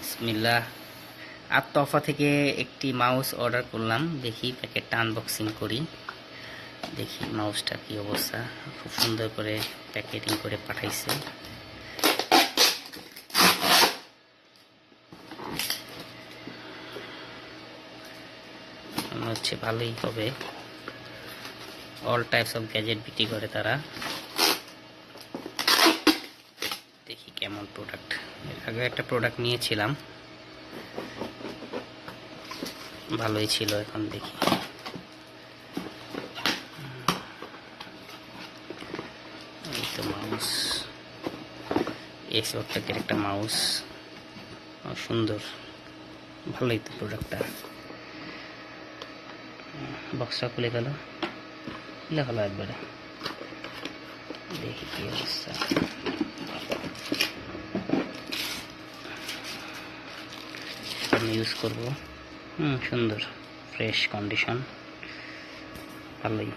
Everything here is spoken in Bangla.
বিসমিল্লাহ। আত্তফা থেকে একটি মাউস অর্ডার করলাম, দেখি প্যাকেটটা আনবক্সিং করি, দেখি মাউসটা কি অবস্থা। খুব সুন্দর করে প্যাকেটিং করে পাঠাইছে। মনে হচ্ছে ভালোই হবে। অল টাইপস অফ গ্যাজেট বিক্রি করে তারা। দেখি কেমন প্রোডাক্ট। এর আগে একটা প্রোডাক্ট নিয়েছিলাম, ভালোই ছিল। এখন দেখি এই তো মাউস, এক্সপেক্টের একটা মাউস, সুন্দর, ভালোই তো প্রোডাক্টটা। বক্সটা খুলে গেল, খুলে হলো একবারে। দেখি কি অবস্থা। আমি ইউজ করবো। সুন্দর, ফ্রেশ কন্ডিশন, ভালোই।